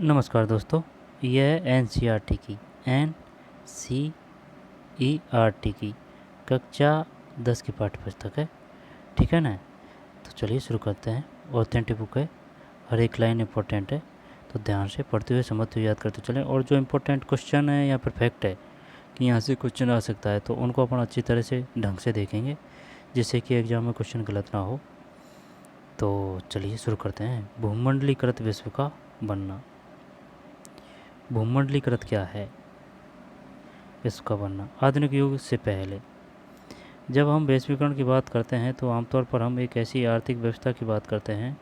नमस्कार दोस्तों, यह है एनसीईआरटी की N C E R T की कक्षा 10 की पाठ्य पुस्तक है। ठीक है ना। तो चलिए शुरू करते हैं। ऑथेंटिक बुक है, हर एक लाइन इम्पोर्टेंट है, तो ध्यान से पढ़ते हुए समझते हुए याद करते चलें। और जो इम्पोर्टेंट क्वेश्चन है या फिर फैक्ट है कि यहाँ से क्वेश्चन आ सकता है, तो उनको अपन अच्छी तरह से ढंग से देखेंगे, जिससे कि एग्जाम में क्वेश्चन गलत ना हो। तो चलिए शुरू करते हैं। भूमंडलीकृत विश्व का बनना। भूमंडलीकृत क्या है? विश्व का बनना। आधुनिक युग से पहले जब हम वैश्वीकरण की बात करते हैं तो आमतौर पर हम एक ऐसी आर्थिक व्यवस्था की बात करते हैं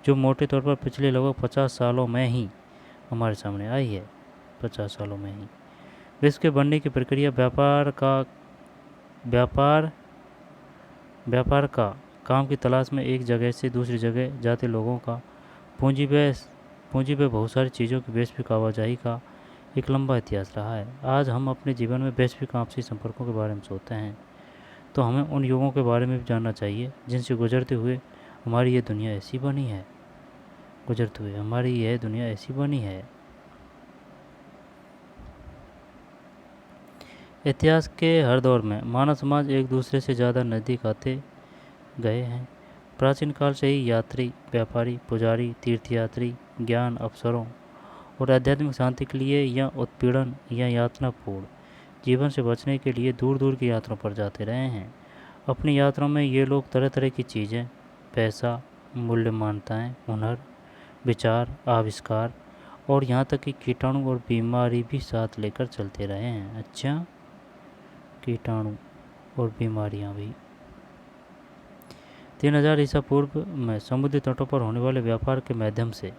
जो मोटे तौर पर पिछले लगभग 50 सालों में ही हमारे सामने आई है। 50 सालों में ही विश्व के बनने की प्रक्रिया व्यापार व्यापार का काम की तलाश में एक जगह से दूसरी जगह जाते लोगों का पूंजी पे बहुत सारी चीज़ों की वैश्विक आवाजाही का एक लंबा इतिहास रहा है। आज हम अपने जीवन में वैश्विक आपसी संपर्कों के बारे में सोचते हैं, तो हमें उन युगों के बारे में भी जानना चाहिए जिनसे गुजरते हुए हमारी ये दुनिया ऐसी बनी है। इतिहास के हर दौर में मानव समाज एक दूसरे से ज़्यादा नज़दीक आते गए हैं। प्राचीन काल से ही यात्री, व्यापारी, पुजारी, तीर्थयात्री ज्ञान, अवसरों और आध्यात्मिक शांति के लिए या उत्पीड़न या यातनापूर्ण जीवन से बचने के लिए दूर दूर की यात्राओं पर जाते रहे हैं। अपनी यात्राओं में ये लोग तरह तरह की चीज़ें, पैसा, मूल्य मान्यताएँ, हुनर, विचार, आविष्कार और यहाँ तक कि कीटाणु और बीमारी भी साथ लेकर चलते रहे हैं। अच्छा, कीटाणु और बीमारियाँ भी। 3000 ईसा पूर्व में समुद्री तटों पर होने वाले व्यापार के माध्यम से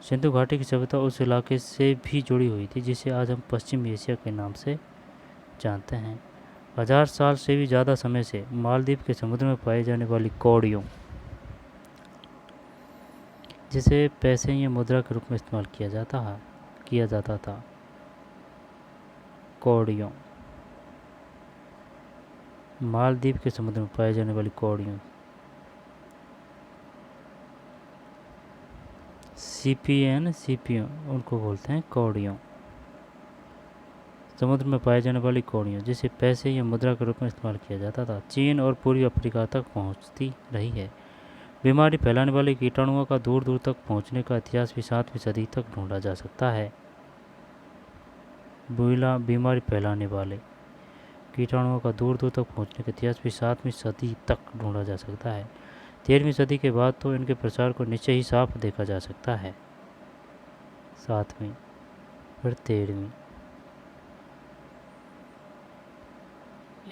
सिंधु घाटी की सभ्यता उस इलाके से भी जुड़ी हुई थी जिसे आज हम पश्चिमी एशिया के नाम से जानते हैं। 1000 साल से भी ज़्यादा समय से मालदीव के समुद्र में पाई जाने वाली कौड़ियों, जिसे पैसे या मुद्रा के रूप में इस्तेमाल किया जाता था। कौड़ियों, मालदीव के समुद्र में पाई जाने वाली कौड़ियों, सीपियन उनको बोलते हैं कौड़ियों। समुद्र में पाई जाने वाली कौड़ियों जिसे पैसे या मुद्रा के रूप में इस्तेमाल किया जाता था, चीन और पूर्वी अफ्रीका तक पहुंचती रही है। बीमारी फैलाने वाले कीटाणुओं का दूर दूर तक पहुंचने का इतिहास भी 7वीं सदी तक ढूंढा जा सकता है। बीमारी फैलाने वाले कीटाणुओं का दूर दूर तक पहुंचने का इतिहास भी 7वीं सदी तक ढूंढा जा सकता है। 13वीं सदी के बाद तो इनके प्रसार को नीचे ही साफ देखा जा सकता है। 7वीं, फिर 13वीं।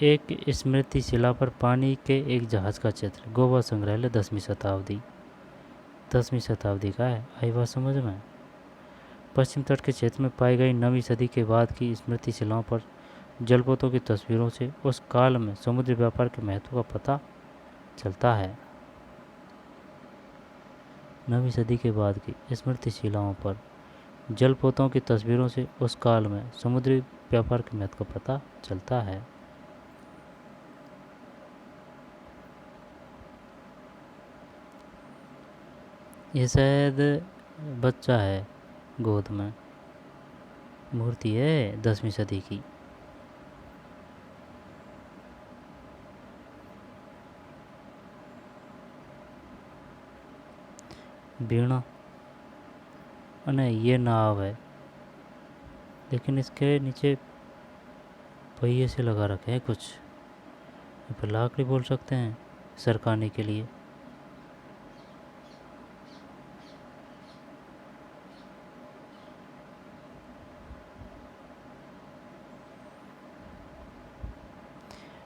एक स्मृति शिला पर पानी के एक जहाज का चित्र, गोवा संग्रहालय, 10वीं शताब्दी का है। आई बात समझ में। पश्चिम तट के क्षेत्र में पाई गई 9वीं सदी के बाद की स्मृति शिलाओं पर जलपोतों की तस्वीरों से उस काल में समुद्री व्यापार के महत्व का पता चलता है। 9वीं सदी के बाद की स्मृति शिलाओं पर जलपोतों की तस्वीरों से उस काल में समुद्री व्यापार के महत्व का पता चलता है। ये शायद बच्चा है गोद में, मूर्ति है 10वीं सदी की। वीणा, नहीं ये नाव है, लेकिन इसके नीचे पहिए से लगा रखे हैं कुछ, या फिर लाकड़ी बोल सकते हैं सरकाने के लिए।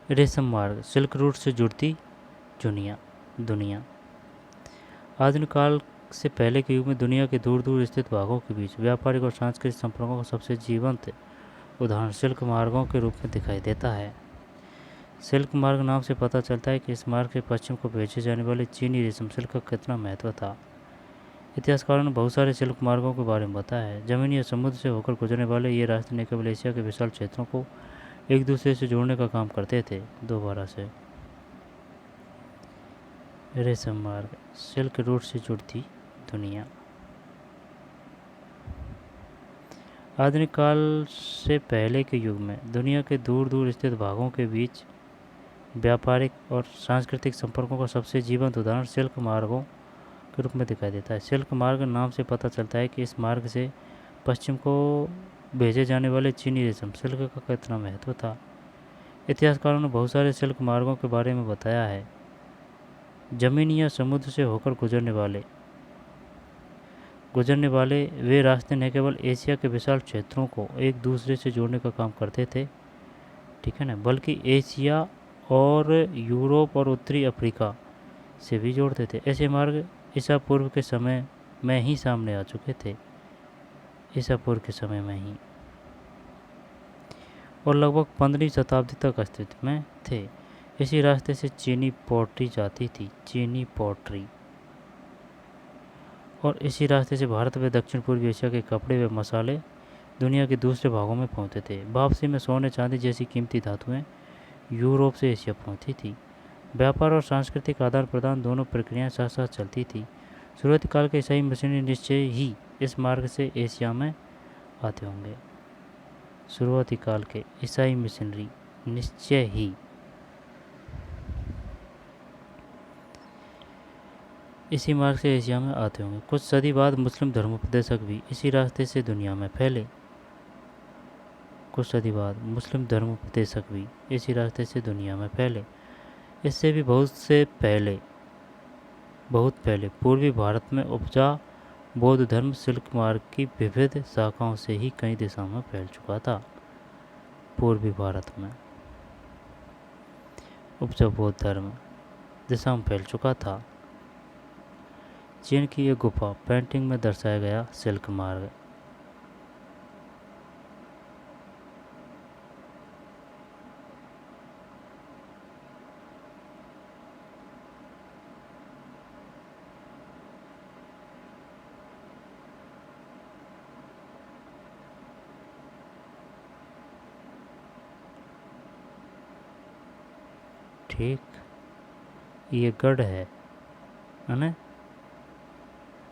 रेशम मार्ग, सिल्क रूट से जुड़ती दुनिया। आधुनिक काल से पहले के युग में दुनिया के दूर दूर स्थित भागों के बीच व्यापारिक और सांस्कृतिक संपर्कों का सबसे जीवंत उदाहरण सिल्क मार्गों के रूप में दिखाई देता है। सिल्क मार्ग नाम से पता चलता है कि इस मार्ग से पश्चिम को भेजे जाने वाले चीनी रेशम सिल्क का कितना महत्व था। इतिहासकारों ने बहुत सारे सिल्क मार्गों के बारे में बताया है। जमीन या समुद्र से होकर गुजरने वाले ये रास्ते न केवल एशिया के विशाल क्षेत्रों को एक दूसरे से जोड़ने का काम करते थे। दोबारा से रेशम मार्ग, सिल्क रूट से जुड़ती दुनिया। आधुनिक काल से पहले के युग में दुनिया के दूर दूर स्थित भागों के बीच व्यापारिक और सांस्कृतिक संपर्कों का सबसे जीवंत उदाहरण सिल्क मार्गों के रूप में दिखाई देता है। सिल्क मार्ग नाम से पता चलता है कि इस मार्ग से पश्चिम को भेजे जाने वाले चीनी रेशम सिल्क का कितना महत्व था। इतिहासकारों ने बहुत सारे सिल्क मार्गों के बारे में बताया है। जमीन या समुद्र से होकर गुजरने वाले वे रास्ते न केवल एशिया के विशाल क्षेत्रों को एक दूसरे से जोड़ने का काम करते थे, ठीक है ना, बल्कि एशिया और यूरोप और उत्तरी अफ्रीका से भी जोड़ते थे। ऐसे मार्ग ईसा पूर्व के समय में ही सामने आ चुके थे, ईसा पूर्व के समय में ही, और लगभग 15वीं शताब्दी तक अस्तित्व में थे। इसी रास्ते से चीनी पॉटरी जाती थी, चीनी पॉटरी, और इसी रास्ते से भारत व दक्षिण पूर्वी एशिया के कपड़े व मसाले दुनिया के दूसरे भागों में पहुंचते थे। वापसी में सोने चांदी जैसी कीमती धातुएं यूरोप से एशिया पहुंची थी। व्यापार और सांस्कृतिक आदान प्रदान दोनों प्रक्रियाएं साथ साथ चलती थी। शुरुआती काल के ईसाई मशीनरी निश्चय ही इस मार्ग से एशिया में आते होंगे। शुरुआती काल के ईसाई मिशनरी निश्चय ही इसी मार्ग से एशिया में आते होंगे। कुछ सदी बाद मुस्लिम धर्मोपदेशक भी इसी रास्ते से दुनिया में फैले। कुछ सदी बाद मुस्लिम धर्मोपदेशक भी इसी रास्ते से दुनिया में फैले। इससे भी बहुत पहले पूर्वी भारत में उपजा बौद्ध धर्म सिल्क मार्ग की विविध शाखाओं से ही कई दिशाओं में फैल चुका था। पूर्वी भारत में उपजा बौद्ध धर्म दिशा में फैल चुका था। चीन की एक गुफा पेंटिंग में दर्शाया गया सिल्क मार्ग। ठीक, ये गढ़ है ना,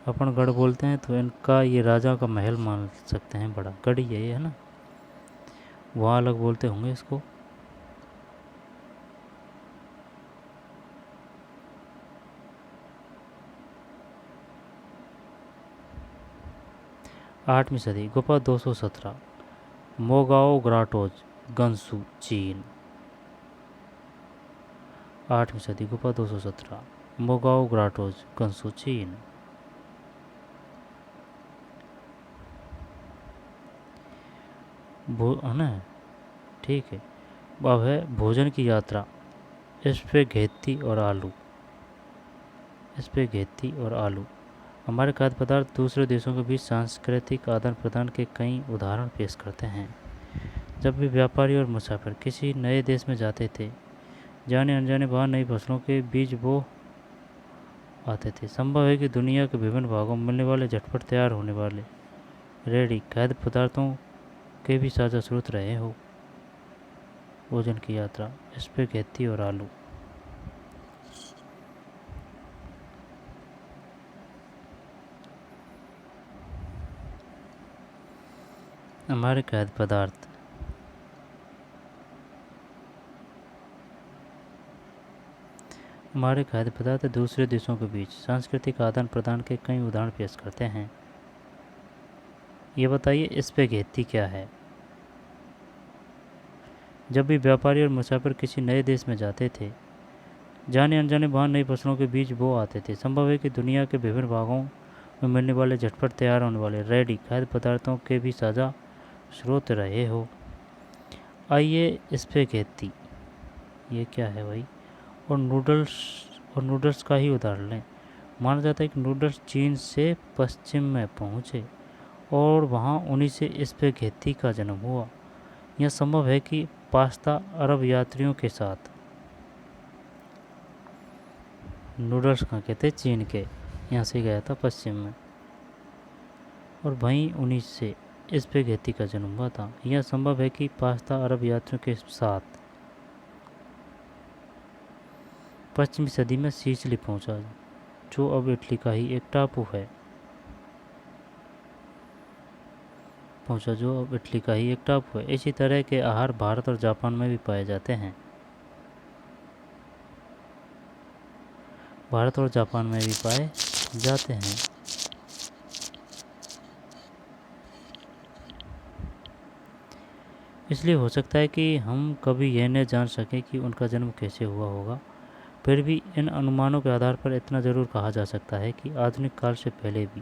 अपन गढ़ बोलते हैं, तो इनका ये राजा का महल मान सकते हैं, बड़ा गढ़ ये है ना, वहाँ अलग बोलते होंगे इसको। आठवीं सदी गुफा 217 मोगाओ ग्राटोज गंसू चीन। 8वीं सदी गुफा 217 मोगाओ ग्राटोज गंसू चीन। है ना, ठीक है। अब है भोजन की यात्रा, स्पेगेटी और आलू। स्पेगेटी और आलू हमारे खाद्य पदार्थ दूसरे देशों के बीच सांस्कृतिक आदान प्रदान के कई उदाहरण पेश करते हैं। जब भी व्यापारी और मुसाफिर किसी नए देश में जाते थे, जाने अनजाने वहाँ नई फसलों के बीज बो आते थे। संभव है कि दुनिया के विभिन्न भागों में मिलने वाले झटपट तैयार होने वाले रेडी खाद्य पदार्थों के भी साझा स्रोत रहे हो। भोजन की यात्रा, स्पेगेटी और आलू। हमारे खाद्य पदार्थ दूसरे देशों के बीच सांस्कृतिक आदान प्रदान के कई उदाहरण पेश करते हैं। ये बताइए स्पेगेटी क्या है। जब भी व्यापारी और मुसाफिर किसी नए देश में जाते थे, जाने अनजाने वहाँ नई फसलों के बीज बो आते थे। संभव है कि दुनिया के विभिन्न भागों में मिलने वाले झटपट तैयार होने वाले रेडी खाद्य पदार्थों के भी साझा स्रोत रहे हो। आइए स्पेगेटी ये क्या है भाई, और नूडल्स का ही उदाहरण लें। माना जाता है कि नूडल्स चीन से पश्चिम में पहुँचे और वहाँ उन्हीं से स्पेगेटी का जन्म हुआ। यह संभव है कि पास्ता अरब यात्रियों के साथ, नूडल्स कहाँ के थे, चीन के, यहाँ से गया था पश्चिम में, और वहीं उन्हीं से स्पेगेटी का जन्म हुआ था। यह संभव है कि पास्ता अरब यात्रियों के साथ पश्चिमी सदी में सिसिली पहुंचा, जो अब इटली का ही एक टापू है। पहुंचा, जो अब इटली का ही एक टापू है। इसी तरह के आहार भारत और जापान में भी पाए जाते हैं। भारत और जापान में भी पाए जाते हैं। इसलिए हो सकता है कि हम कभी यह न जान सकें कि उनका जन्म कैसे हुआ होगा। फिर भी इन अनुमानों के आधार पर इतना ज़रूर कहा जा सकता है कि आधुनिक काल से पहले भी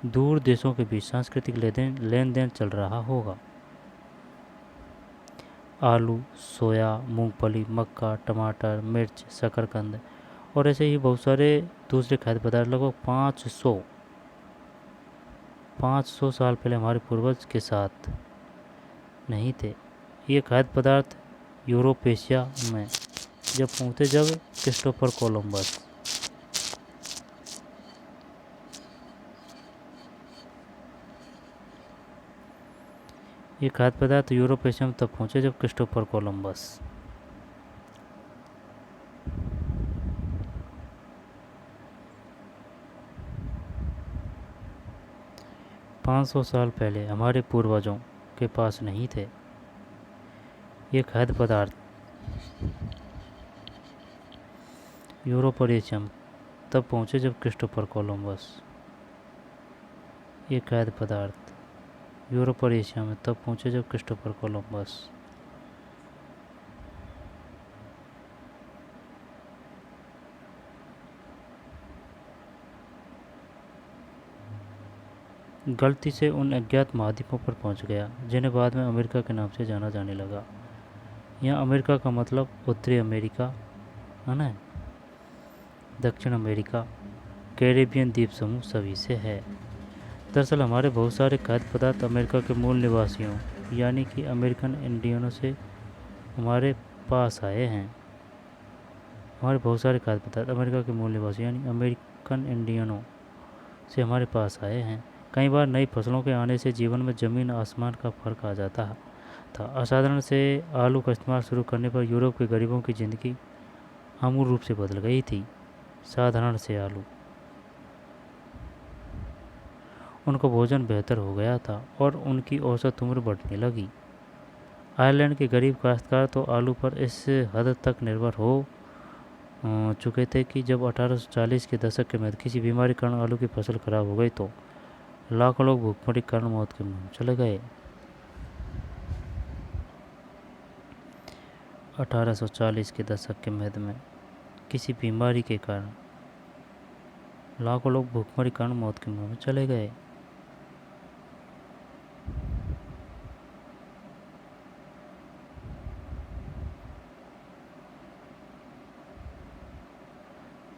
दूर देशों के बीच सांस्कृतिक लेन देन चल रहा होगा। आलू, सोया, मूंगफली, मक्का, टमाटर, मिर्च, शकरकंद और ऐसे ही बहुत सारे दूसरे खाद्य पदार्थ लगभग 500 साल पहले हमारे पूर्वज के साथ नहीं थे। ये खाद्य पदार्थ यूरोप एशिया में जब पहुँचे, जब क्रिस्टोफर कोलंबस ये खाद्य पदार्थ यूरोप एशिया में तब पहुँचे जब क्रिस्टोफर कोलंबस 500 साल पहले हमारे पूर्वजों के पास नहीं थे। ये खाद्य पदार्थ यूरोप और एशिया में तब पहुँचे जब क्रिस्टोफर कोलंबस ये खाद्य पदार्थ यूरोप और एशिया में तब पहुँचे जब क्रिस्टोफर कोलंबस गलती से उन अज्ञात महाद्वीपों पर पहुंच गया जिन्हें बाद में अमेरिका के नाम से जाना जाने लगा। यहाँ अमेरिका का मतलब उत्तरी अमेरिका है ना, दक्षिण अमेरिका, कैरेबियन द्वीप समूह सभी से है। दरअसल हमारे बहुत सारे खाद्य पदार्थ अमेरिका के मूल निवासियों यानी कि अमेरिकन इंडियनों से हमारे पास आए हैं। हमारे बहुत सारे खाद्य पदार्थ अमेरिका के मूल निवासियों यानी अमेरिकन इंडियनों से हमारे पास आए हैं। कई बार नई फसलों के आने से जीवन में ज़मीन आसमान का फ़र्क आ जाता था। असाधारण से आलू का इस्तेमाल शुरू करने पर यूरोप के गरीबों की ज़िंदगी आमूल रूप से बदल गई थी। साधारण से आलू, उनका भोजन बेहतर हो गया था और उनकी औसत उम्र बढ़ने लगी। आयरलैंड के गरीब काश्तकार तो आलू पर इस हद तक निर्भर हो चुके थे कि जब 1840 के दशक के मध्य किसी बीमारी के कारण आलू की फसल खराब हो गई तो लाखों लोग भूखमरी के कारण मौत के मुंह में चले गए। 1840 के दशक के मध्य में किसी बीमारी के कारण लाखों लोग भूखमरी के कारण मौत के मुंह में चले गए।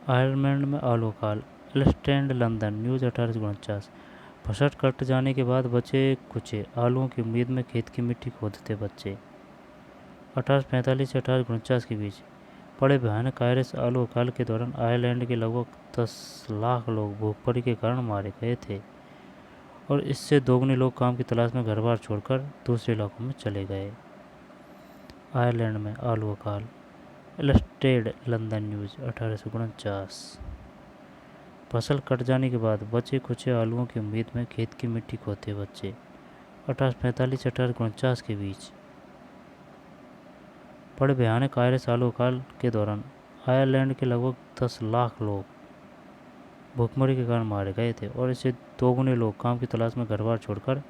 आयरलैंड में आलू काल, इलस्ट्रेंड लंदन न्यूज़ 1849। फसल कट जाने के बाद बचे कुचे आलूओं की उम्मीद में खेत की मिट्टी खोदते बच्चे। 1845 से 1849 के बीच पड़े भयानक आयरिश आलू अकाल के दौरान आयरलैंड के लगभग 10 लाख लोग भूखमरी के कारण मारे गए थे और इससे दोगुने लोग काम की तलाश में घर बार छोड़कर दूसरे इलाकों में चले गए। आयरलैंड में आलू अकाल, इलस्ट्रेड लंदन न्यूज़ 1849। फसल कट जाने के बाद बचे कुचे आलूओं की उम्मीद में खेत की मिट्टी खोदते बच्चे। 1845 से 1849 के बीच पड़े भयानक आयरिश आलू अकाल के दौरान आयरलैंड के लगभग 10 लाख लोग भूखमरी के कारण मारे गए थे और इससे दोगुने लोग काम की तलाश में घर बार छोड़कर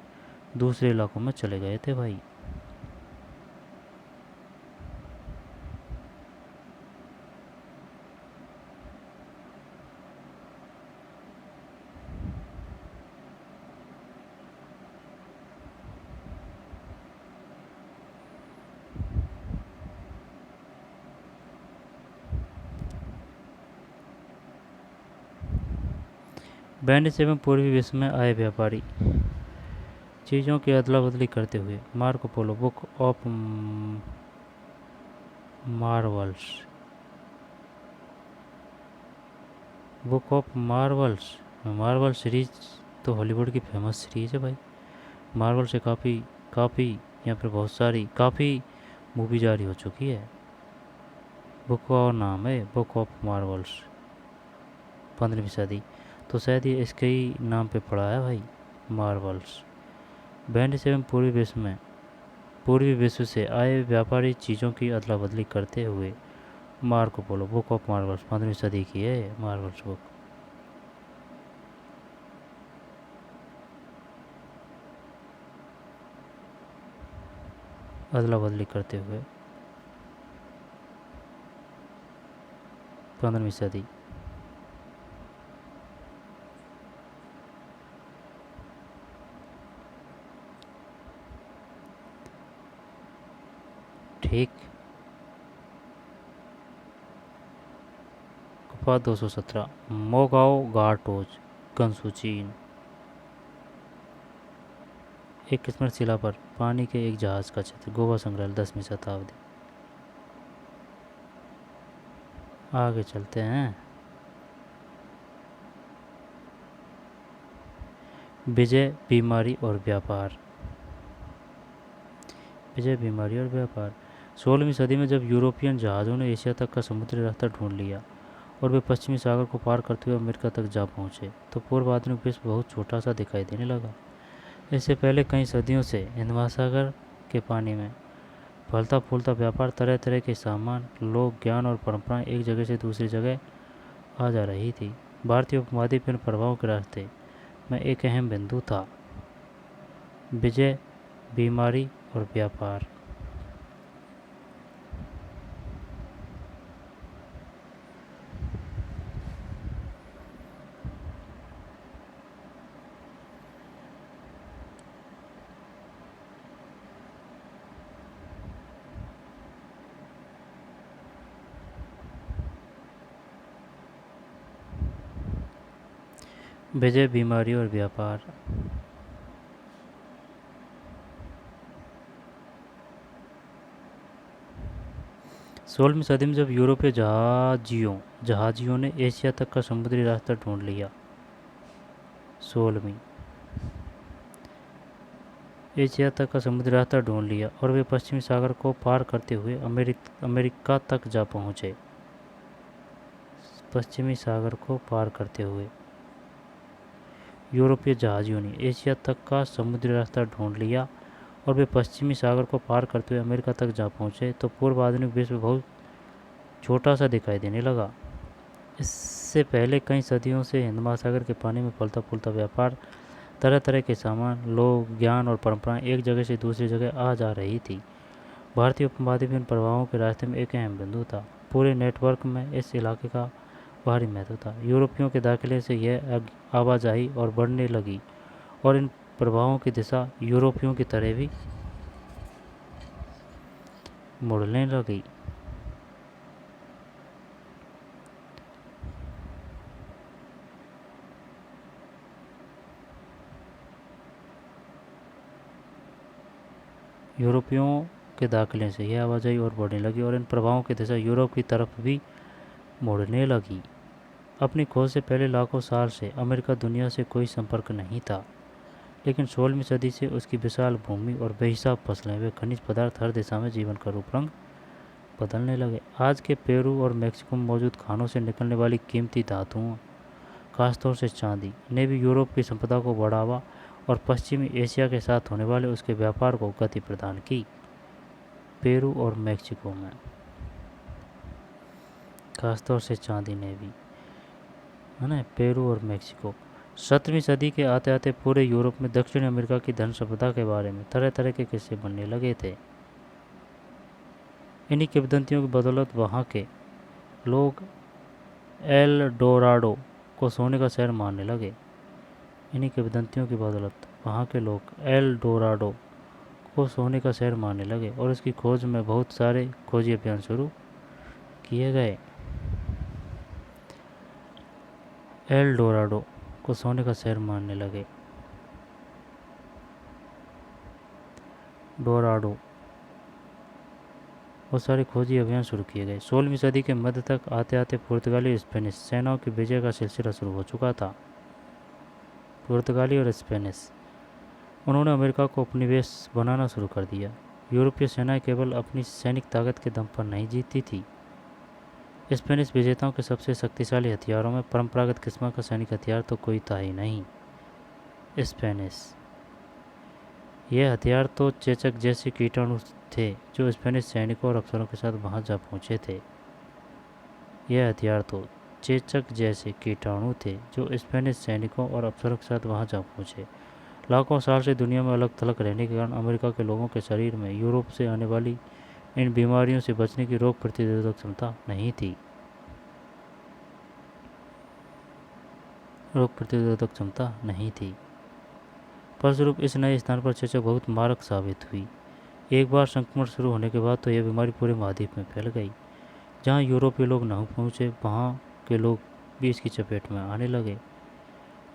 दूसरे इलाकों में चले गए थे भाई। वेनिस एवं पूर्वी विश्व में आए व्यापारी चीज़ों की अदला बदली करते हुए। Marco Polo, Book of Marvels. Book of Marvels, Marvel series तो हॉलीवुड की फेमस सीरीज है भाई। मार्वल से काफ़ी यहाँ पर बहुत सारी काफ़ी मूवी जारी हो चुकी है। बुक का और नाम है बुक ऑफ मार्वल्स, 15वीं सदी, तो शायद ये इसके ही नाम पे पड़ा है भाई, मार्वल्स। वेनिस एवं पूर्वी विश्व से आए व्यापारी चीज़ों की अदला बदली करते हुए Marco Polo, Book of Marvels, 15वीं सदी की है मार्वल्स बुक। अदला बदली करते हुए 15वीं सदी। ठीक। गुफा 217 मोगाओ गाटोज, गंसू, चीन। एक स्मृतिशिला पर पानी के एक जहाज का चित्र, गोवा संग्रहालय, 10वीं शताब्दी। आगे चलते हैं। विजय, बीमारी और व्यापार। विजय, बीमारी और व्यापार। 16वीं सदी में जब यूरोपियन जहाज़ों ने एशिया तक का समुद्री रास्ता ढूंढ लिया और वे पश्चिमी सागर को पार करते हुए अमेरिका तक जा पहुंचे, तो पूर्व आधुनिक विश्व बहुत छोटा सा दिखाई देने लगा। इससे पहले कई सदियों से हिंद महासागर के पानी में फलता फूलता व्यापार, तरह तरह के सामान, लोग, ज्ञान और परंपराएं एक जगह से दूसरी जगह आ जा रही थी। भारतीय उपमहाद्वीप इन प्रभावों के रास्ते में एक अहम बिंदु था। विजय, बीमारी और व्यापार। विजय, बीमारी और व्यापार। 16वीं सदी में जब यूरोपीय जहाजियों ने एशिया तक का समुद्री रास्ता ढूंढ लिया। 16वीं एशिया तक का समुद्री रास्ता ढूंढ लिया और वे पश्चिमी सागर को पार करते हुए अमेरिका तक जा पहुँचे। पश्चिमी सागर को पार करते हुए यूरोपीय जहाजियों ने एशिया तक का समुद्री रास्ता ढूंढ लिया और वे पश्चिमी सागर को पार करते हुए अमेरिका तक जा पहुँचे, तो पूर्व आधुनिक विश्व बहुत छोटा सा दिखाई देने लगा। इससे पहले कई सदियों से हिंद महासागर के पानी में फलता फूलता व्यापार, तरह तरह के सामान, लोग, ज्ञान और परंपराएं एक जगह से दूसरी जगह आ जा रही थी। भारतीय उपमहाद्वीप इन प्रभावों के रास्ते में एक अहम बिंदु था। पूरे नेटवर्क में इस इलाके का भारी महत्व था। यूरोपियों के दाखिले से यह आवाजाही और बढ़ने लगी और इन प्रभावों की दिशा यूरोपियों की तरह भी मुड़ने लगी। यूरोपियों के दाखिले से यह आवाजाही और बढ़ने लगी और इन प्रभावों की दिशा यूरोप की तरफ भी मुड़ने लगी। अपनी खोज से पहले लाखों साल से अमेरिका दुनिया से कोई संपर्क नहीं था, लेकिन 16वीं सदी से उसकी विशाल भूमि और बेहिसाब फसलें, वे खनिज पदार्थ, हर दिशा में जीवन का रूप रंग बदलने लगे। आज के पेरू और मैक्सिको में मौजूद खानों से निकलने वाली कीमती धातुओं, खासतौर से चांदी, ने भी यूरोप की संपदा को बढ़ावा और पश्चिमी एशिया के साथ होने वाले उसके व्यापार को गति प्रदान की। पेरू और मैक्सिको में खासतौर से चांदी ने भी, है ना, पेरू और मैक्सिको। 17वीं सदी के आते आते पूरे यूरोप में दक्षिण अमेरिका की धन संपदा के बारे में तरह तरह के किस्से बनने लगे थे। इन्हीं किंवदंतियों की बदौलत वहाँ के लोग एल डोराडो को सोने का शहर मानने लगे। इन्हीं किंवदंतियों की बदौलत वहाँ के लोग एल डोराडो को सोने का शहर मानने लगे और इसकी खोज में बहुत सारे खोजी अभियान शुरू किए गए। एल डोराडो को सोने का शहर मानने लगे। डोराडो, बहुत सारे खोजी अभियान शुरू किए गए। 16वीं सदी के मध्य तक आते आते पुर्तगाली और स्पेनिश सेनाओं की विजय का सिलसिला शुरू हो चुका था। पुर्तगाली और स्पेनिश, उन्होंने अमेरिका को उपनिवेश बनाना शुरू कर दिया। यूरोपीय सेनाएं केवल अपनी सैनिक ताकत के दम पर नहीं जीतती थी। स्पेनिश विजेताओं के सबसे शक्तिशाली हथियारों में परंपरागत किस्म का सैनिक हथियार तो कोई था ही नहीं। यह हथियार तो चेचक जैसे कीटाणु थे जो स्पेनिश सैनिकों और अफसरों के साथ वहां जा पहुंचे थे। यह हथियार तो चेचक जैसे कीटाणु थे जो स्पेनिश सैनिकों और अफसरों के साथ वहां जा पहुंचे। लाखों साल से दुनिया में अलग थलग रहने के कारण अमेरिका के लोगों के शरीर में यूरोप से आने वाली इन बीमारियों से बचने की रोग प्रतिरोधक क्षमता नहीं थी। फलस्वरूप इस नए स्थान पर चेचक बहुत मारक साबित हुई। एक बार संक्रमण शुरू होने के बाद तो यह बीमारी पूरे महाद्वीप में फैल गई। जहाँ यूरोपीय लोग नहीं पहुँचे वहाँ के लोग भी इसकी चपेट में आने लगे।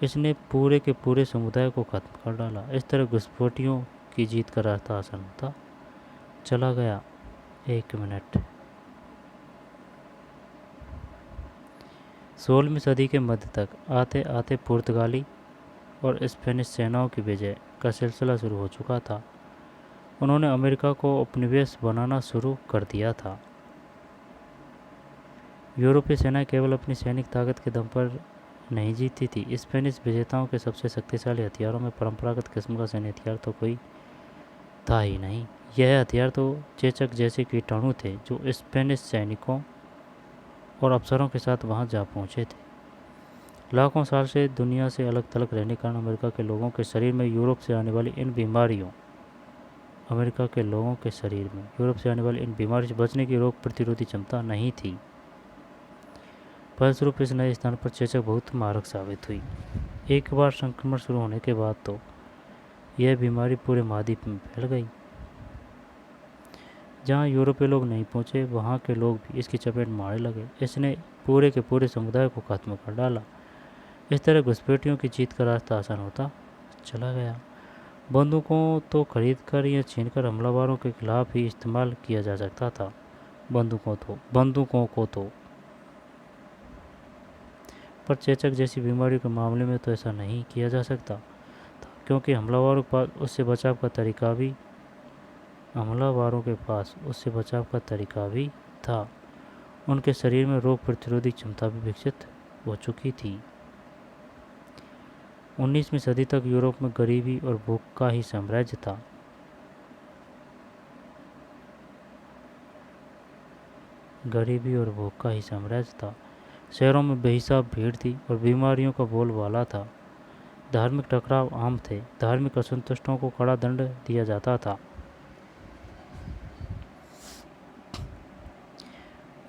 इसने पूरे के पूरे समुदाय को खत्म कर डाला। इस तरह घुसपैठियों की जीत का रास्ता आसान होता चला गया। 1 मिनट। 16वीं सदी के मध्य तक आते आते पुर्तगाली और स्पेनिश सेनाओं की विजय का सिलसिला शुरू हो चुका था। उन्होंने अमेरिका को उपनिवेश बनाना शुरू कर दिया था। यूरोपीय सेनाएं केवल अपनी सैनिक ताकत के दम पर नहीं जीती थी। स्पेनिश विजेताओं के सबसे शक्तिशाली हथियारों में परंपरागत किस्म का सैन्य हथियार तो कोई था ही नहीं। यह हथियार तो चेचक जैसे कीटाणु थे जो स्पेनिश सैनिकों और अफसरों के साथ वहां जा पहुंचे थे। लाखों साल से दुनिया से अलग थलग रहने के कारण अमेरिका के लोगों के शरीर में यूरोप से आने वाली इन बीमारियों से बचने की रोग प्रतिरोधी क्षमता नहीं थी। फलस्वरूप इस नए स्थान पर चेचक बहुत मारक साबित हुई। एक बार संक्रमण शुरू होने के बाद तो यह बीमारी पूरे महाद्वीप में फैल गई। जहाँ यूरोपीय लोग नहीं पहुँचे वहाँ के लोग भी इसकी चपेट में आने लगे। इसने पूरे के पूरे समुदाय को खत्म कर डाला। इस तरह घुसपैठियों की जीत का रास्ता आसान होता चला गया। बंदूकों तो खरीद कर या छीन कर हमलावरों के खिलाफ ही इस्तेमाल किया जा सकता था। बंदूकों को तो पर चेचक जैसी बीमारियों के मामले में तो ऐसा नहीं किया जा सकता था, क्योंकि हमलावरों के पास उससे बचाव का तरीका भी था। उनके शरीर में रोग प्रतिरोधी क्षमता भी विकसित हो चुकी थी। 19वीं सदी तक यूरोप में गरीबी और भूख का ही साम्राज्य था। शहरों में बेहिसाब भीड़ थी और बीमारियों का बोलबाला था। धार्मिक टकराव आम थे। धार्मिक असंतुष्टों को कड़ा दंड दिया जाता था।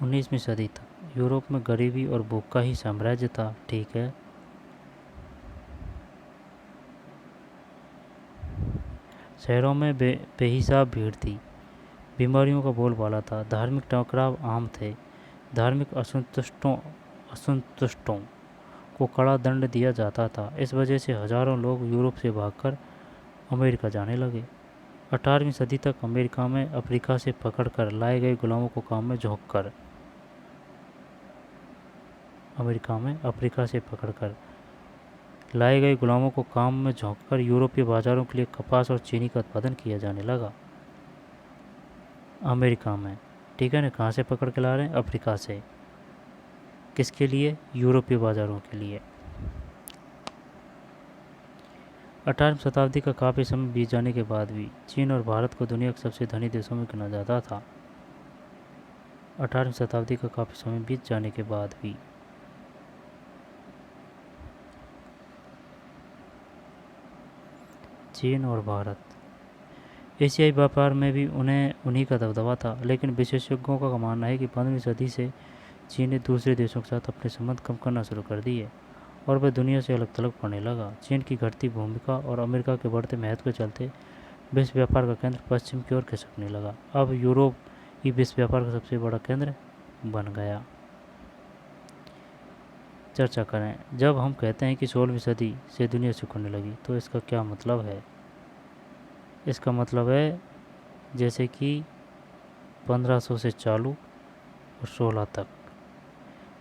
19वीं सदी तक यूरोप में गरीबी और भूख का ही साम्राज्य था। ठीक है। शहरों में बेहिसाब भीड़ थी। बीमारियों का बोलबाला था। धार्मिक टकराव आम थे। धार्मिक असंतुष्टों को कड़ा दंड दिया जाता था। इस वजह से हजारों लोग यूरोप से भागकर अमेरिका जाने लगे। 18वीं सदी तक अमेरिका में अफ्रीका से पकड़कर लाए गए गुलामों को काम में झोंककर यूरोपीय बाजारों के लिए कपास और चीनी का उत्पादन किया जाने लगा। अमेरिका में, ठीक है ना, कहाँ से पकड़ के ला रहे हैं? अफ्रीका से। किसके लिए? यूरोपीय बाजारों के लिए। 18वीं शताब्दी का काफ़ी समय बीत जाने के बाद भी चीन और भारत को दुनिया के सबसे धनी देशों में गिना जाता था। 18वीं शताब्दी का काफ़ी समय बीत जाने के बाद भी चीन और भारत एशियाई व्यापार में भी उन्हीं का दबदबा था। लेकिन विशेषज्ञों का मानना है कि 15वीं सदी से चीन ने दूसरे देशों के साथ अपने संबंध कम करना शुरू कर दिए और वह दुनिया से अलग थलग पड़ने लगा। चीन की घटती भूमिका और अमेरिका के बढ़ते महत्व के चलते विश्व व्यापार का केंद्र पश्चिम की ओर खिसकने लगा। अब यूरोप ही विश्व व्यापार का सबसे बड़ा केंद्र बन गया। चर्चा करें। जब हम कहते हैं कि 16वीं सदी से दुनिया सिकुड़ने लगी तो इसका क्या मतलब है? इसका मतलब है जैसे कि 1500 से चालू और 16 तक,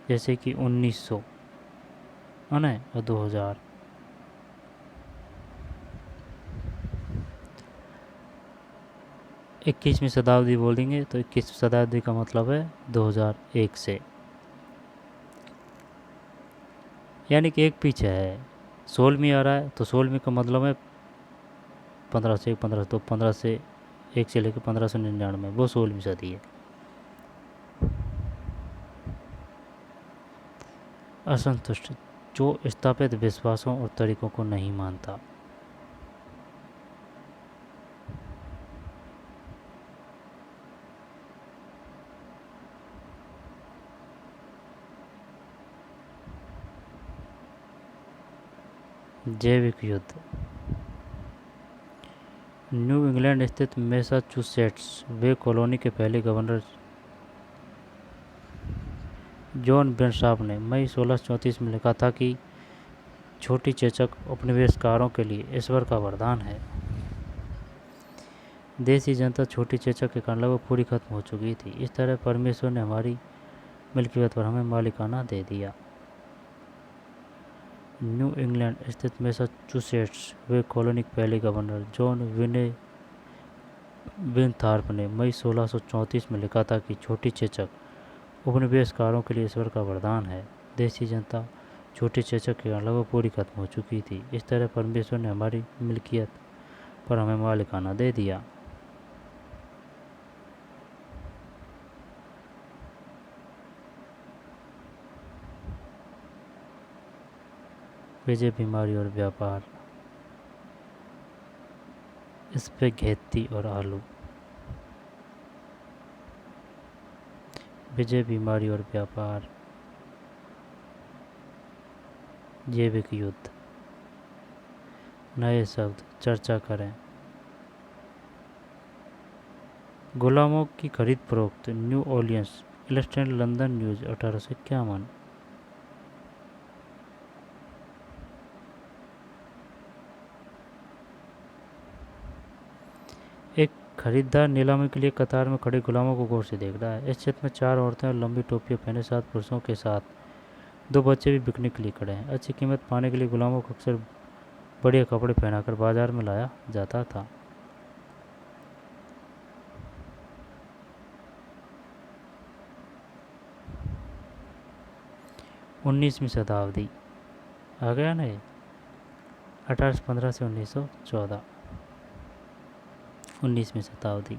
जैसे कि 1900 है ना, और 2000। इक्कीसवीं शताब्दी बोलेंगे तो 21वीं शताब्दी का मतलब है 2001 से, यानी कि एक पीछे है। 16वीं आ रहा है तो 16वीं का मतलब है 1501, 1502, 15 से 1 से लेकर 1599, वो 16वीं सदी है। असंतुष्ट, जो स्थापित विश्वासों और तरीकों को नहीं मानता। जैविक युद्ध। न्यू इंग्लैंड स्थित मैसाचुसेट्स वे कॉलोनी के पहले गवर्नर जॉन ब्रेनशार्प ने मई 1634 में लिखा था कि छोटी चेचक उपनिवेशकारों के लिए ईश्वर का वरदान है। देसी जनता छोटी चेचक के कारण लगभग पूरी खत्म हो चुकी थी। इस तरह परमेश्वर ने हमारी मिल्कियत पर हमें मालिकाना दे दिया। न्यू इंग्लैंड स्थित मैसाचुसेट्स वे कॉलोनी के पहले गवर्नर जॉन विनथॉर्प ने मई 1634 में लिखा था कि छोटी चेचक उपनिवेशकारों के लिए ईश्वर का वरदान है। देसी जनता छोटी चेचक के कारण लगभग पूरी खत्म हो चुकी थी। इस तरह परमेश्वर ने हमारी मिल्कियत पर हमें मालिकाना दे दिया। विजय, बीमारी और व्यापार। स्पेघेत्ती और आलू। विजय, बीमारी और व्यापार। जैविक युद्ध। नए शब्द चर्चा करें। गुलामों की खरीद फरोख्त। New Orleans illustrate London news 1851। एक खरीदार नीलामी के लिए कतार में खड़े गुलामों को गौर से देख रहा है। इस क्षेत्र में 4 औरतें और लंबी टोपियां पहने 7 पुरुषों के साथ 2 बच्चे भी बिकने के लिए खड़े हैं। अच्छी कीमत पाने के लिए गुलामों को अक्सर बढ़िया कपड़े पहनाकर बाजार में लाया जाता था। 19वीं शताब्दी आ गया ना ये, 1815 से 1914। 19वीं शताब्दी।